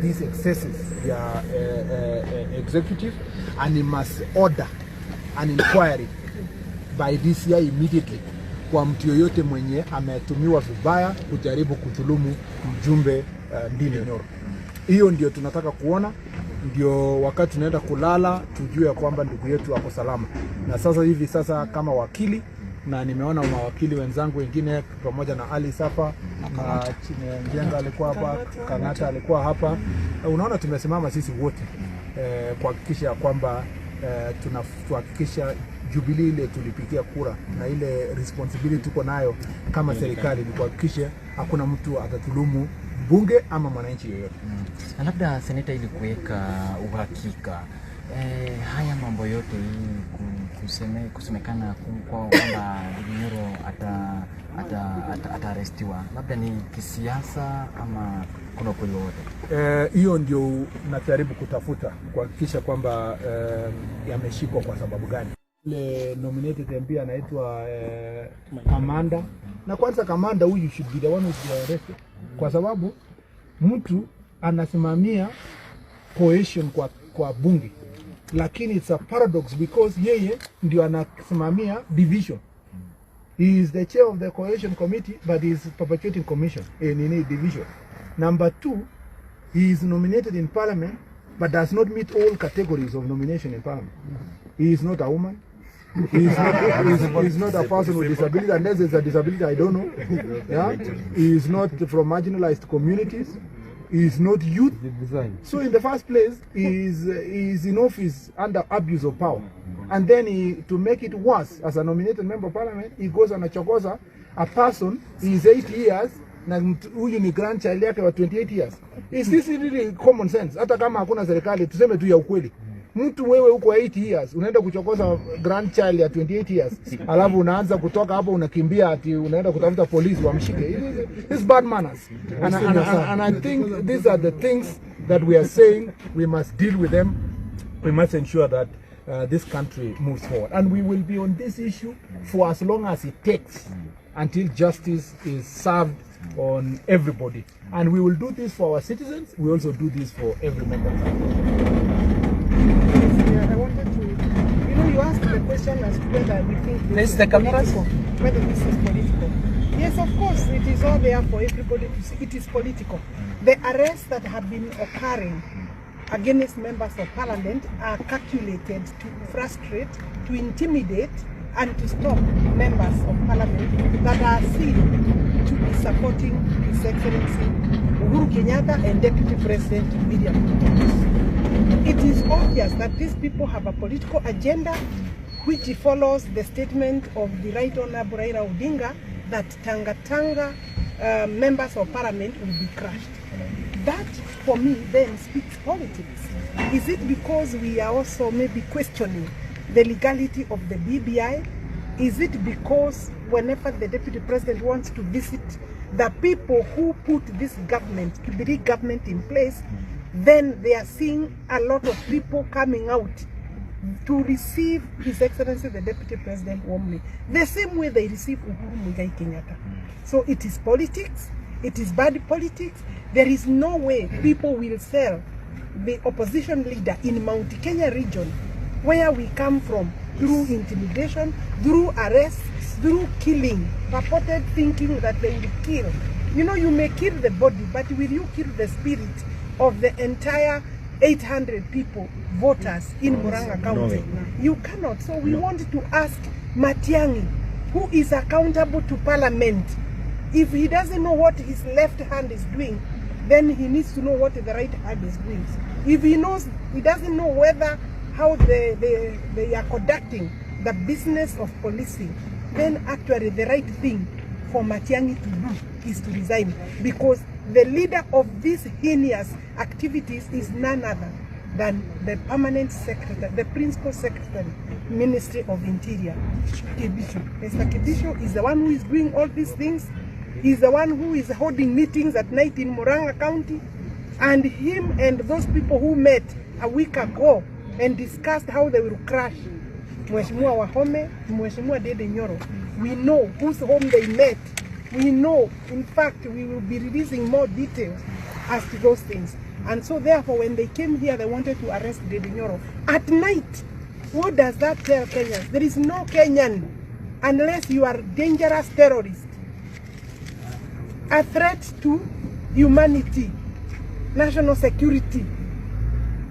these excesses executive, and he must order an inquiry by DCI immediately kwa mtu yoyote mwenye ametumiwa vibaya kujaribu kudhulumu mjumbe Ndindi Nyoro. Hiyo ndio tunataka kuona, ndio wakati tunaenda kulala tujue kwamba ndugu yetu wako salama. Na sasa hivi kama wakili, na nimeona mawakili wenzangu wengine pamoja na Ali Safa na Njenga alikuwa hapa, Kangata alikuwa hapa. Unaona tumesimama sisi wote kuhakikisha kwamba tunahakikisha Jubilee ile tulipigia kura na ile responsibility tuko nayo kama serikali ni kuhakikisha hakuna mtu atadhulumu bunge ama mwananchi yoyote. Na labda seneta, ili kuweka uhakika haya mambo yote kusemekana kwamba Nyoro atarestiwa, labda ni kisiasa ama kuna kweli wote? Hiyo ndio najaribu kutafuta kuhakikisha kwamba yameshikwa kwa sababu gani. Ile nominated MP anaitwa Amanda, na kwanza Kamanda huyu should be the one who is arrested, kwa sababu mtu anasimamia cohesion kwa bunge, lakini it's a paradox because yeye ndio anasimamia division. He is the chair of the cohesion committee, but he is perpetuating commission in division. Number two, he is nominated in parliament but does not meet all categories of nomination in parliament. He is not a woman. He is not a person with disability, unless it's a disability I don't know. Yeah? He is not from marginalized communities. He is not youth. So in the first place, he is in office under abuse of power. And then to make it worse, as a nominated member of parliament, he goes and achokoza a person. He is 8 years, na huyu ni grandchild yake wa 28 years. Is this really common sense? Hata kama hakuna serikali, tuseme tu ya ukweli. Mtu wewe uko 8 years, unaenda kuchokoza grandchild ya 28 years, alafu unaanza kutoka hapo unakimbia ati unaenda kutafuta polisi wamshike. It's bad manners. And I think these are the things that we are saying we must deal with them. We must ensure that this country moves forward. And we will be on this issue for as long as it takes until justice is served on everybody. And we will do this for our citizens. We also do this for every member of I wanted to, you asked the question as to whether we think this is political. Whether this is political. Yes, of course, it is all there for everybody to see. It is political. The arrests that have been occurring against members of parliament are calculated to frustrate, to intimidate, and to stop members of parliament that are seen to be supporting His Excellency Uhuru Kenyatta and Deputy President William Ruto. It is obvious that these people have a political agenda which follows the statement of the Right Honorable Raila Odinga that Tangatanga members of parliament will be crushed. That, for me, then speaks politics. Is it because we are also maybe questioning the legality of the BBI? Is it because whenever the Deputy President wants to visit the people who put this government, Jubilee government, in place, then they are seeing a lot of people coming out to receive His Excellency the Deputy President warmly, the same way they receive Uhuru Muigai Kenyatta. So it is politics, it is bad politics. There is no way people will sell the opposition leader in Mount Kenya region, where we come from, through intimidation, through arrests, through killing, purported thinking that they will kill. You know, you may kill the body, but will you kill the spirit of the entire 800 people, voters in Murang'a County? You cannot. So we want to ask Matiang'i, who is accountable to Parliament, if he doesn't know what his left hand is doing, then he needs to know what the right hand is doing. If he knows, he doesn't know how they are conducting the business of policing, then actually the right thing for Matiang'i to do is to resign, because the leader of these heinous activities is none other than the permanent secretary, the principal secretary, Ministry of Interior, Kibisho. Mr. Kibisho is the one who is doing all these things. He's the one who is holding meetings at night in Murang'a County, and him and those people who met a week ago and discussed how they will crush Mheshimiwa Wahome, Mheshimiwa Ndindi Nyoro. We know whose home they met. We know, in fact, we will be releasing more details as to those things. And so therefore, when they came here, they wanted to arrest Dedi Nyoro. At night, what does that tell Kenyans? There is no Kenyan unless you are dangerous terrorist, a threat to humanity, national security,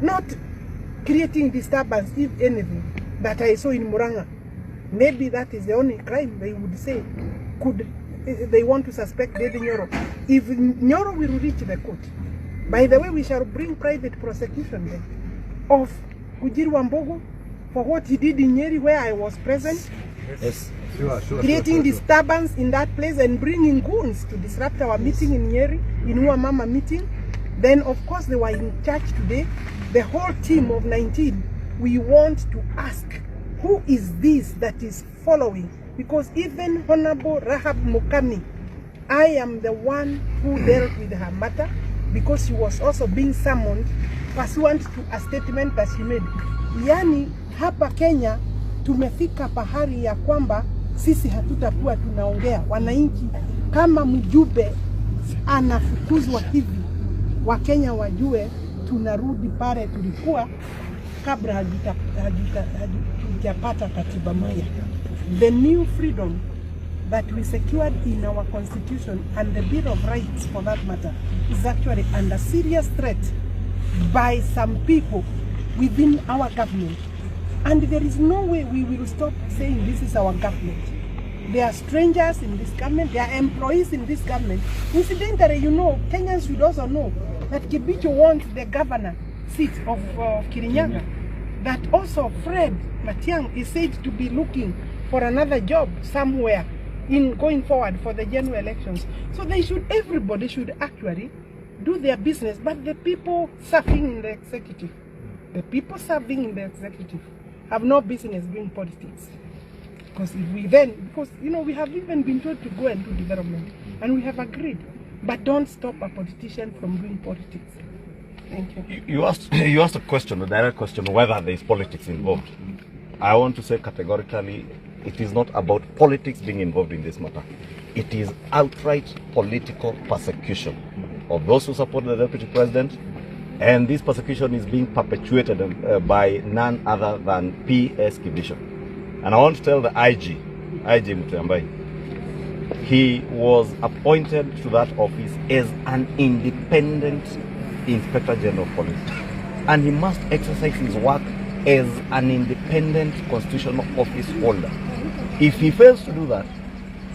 not creating disturbance, if anything, that I saw in Muranga. Maybe that is the only crime they would say they want to suspect Dedi Nyoro. If Nyoro will reach the court, by the way, we shall bring private prosecution then of Kujiru Wambogo for what he did in Nyeri, where I was present. Yes. Creating disturbance in that place and bringing goons to disrupt our meeting in Nyeri, in Uamama meeting. Then of course they were in church today. The whole team of 19, we want to ask, who is this that is following? Because even Honorable Rahab Mukami, I am the one who dealt with her matter, because she was also being summoned pursuant to a statement that she made. Yani hapa Kenya tumefika pahali ya kwamba sisi hatutakuwa tunaongea. Wananchi kama mjumbe anafukuzwa hivi, Wakenya wajue tunarudi pale tulikuwa kabla hatujapata katiba mpya. The new freedom that we secured in our constitution and the Bill of Rights for that matter is actually under serious threat by some people within our government. And there is no way we will stop saying this is our government. There are strangers in this government, there are employees in this government. Incidentally, you know, Kenyans should also know that Kibicho wants the governor seat of Kirinyaga. That also Fred Matiang is said to be looking for another job somewhere in going forward for the general elections. So they should, everybody should actually do their business, but the people serving in the executive, have no business doing politics. Because if we then, because you know, we have even been told to go and do development, and we have agreed, but don't stop a politician from doing politics. Thank you. You asked a question, a direct question, whether there is politics involved. I want to say categorically, it is not about politics being involved in this matter. It is outright political persecution of those who support the deputy president, and this persecution is being perpetuated by none other than P.S. Kibisho. And I want to tell the IG Mutiambai, he was appointed to that office as an independent Inspector General of Police, and he must exercise his work as an independent constitutional office holder. If he fails to do that,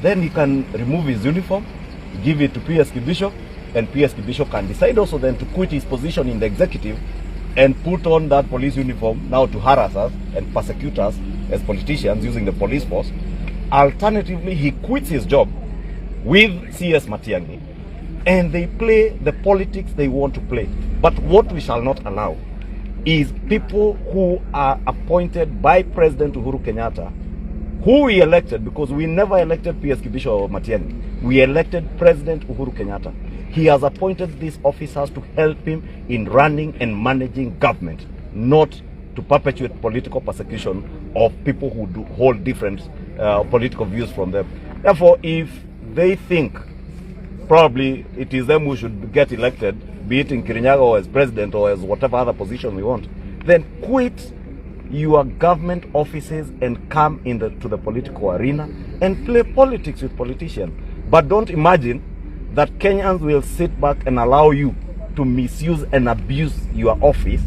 then he can remove his uniform, give it to P.S. Kibisho, and P.S. Kibisho can decide also then to quit his position in the executive and put on that police uniform now to harass us and persecute us as politicians using the police force. Alternatively, he quits his job with C.S. Matiang'i, and they play the politics they want to play. But what we shall not allow is people who are appointed by President Uhuru Kenyatta, who we elected, because we never elected P.S. Kibisho or Matiang'i. We elected President Uhuru Kenyatta. He has appointed these officers to help him in running and managing government, not to perpetuate political persecution of people who hold different political views from them. Therefore, if they think probably it is them who should get elected, be it in Kirinyaga or as president or as whatever other position we want, then quit your government offices and come to the political arena and play politics with politicians. But don't imagine that Kenyans will sit back and allow you to misuse and abuse your office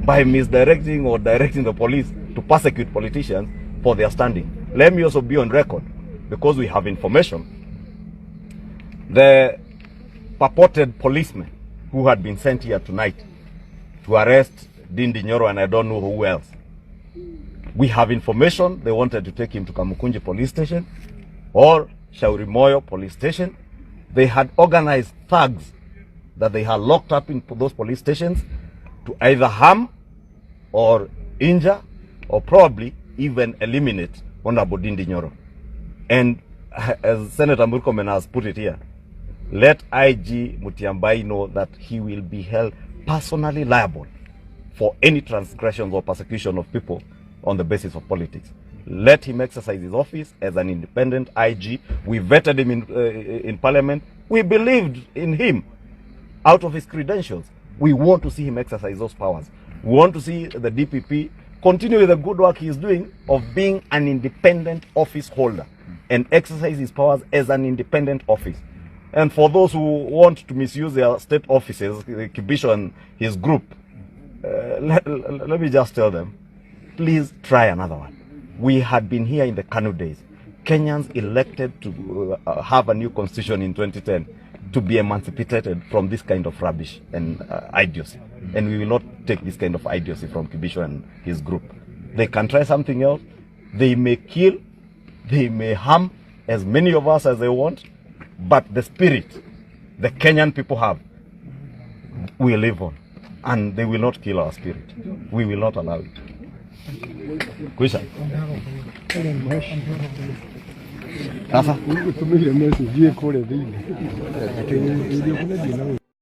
by misdirecting or directing the police to persecute politicians for their standing. Let me also be on record, because we have information. The purported policemen who had been sent here tonight to arrest Dindi Nyoro and I don't know who else, we have information they wanted to take him to Kamukunji police station or Shauri Moyo police station. They had organized thugs that they had locked up in those police stations to either harm or injure or probably even eliminate Honorable Dindi Nyoro. And as Senator Murkomen has put it here, let IG Mutiambai know that he will be held personally liable for any transgressions or persecution of people on the basis of politics. Let him exercise his office as an independent IG. We vetted him in Parliament. We believed in him out of his credentials. We want to see him exercise those powers. We want to see the DPP continue with the good work he is doing of being an independent office holder and exercise his powers as an independent office. And for those who want to misuse their state offices, Kibisho and his group, let me just tell them, please try another one. We had been here in the Kanu days. Kenyans elected to have a new constitution in 2010 to be emancipated from this kind of rubbish and idiocy. And we will not take this kind of idiocy from Kibisho and his group. They can try something else. They may kill, they may harm as many of us as they want, but the spirit the Kenyan people have will live on. And they will not kill our spirit. We will not allow it. Kwisha. Sasa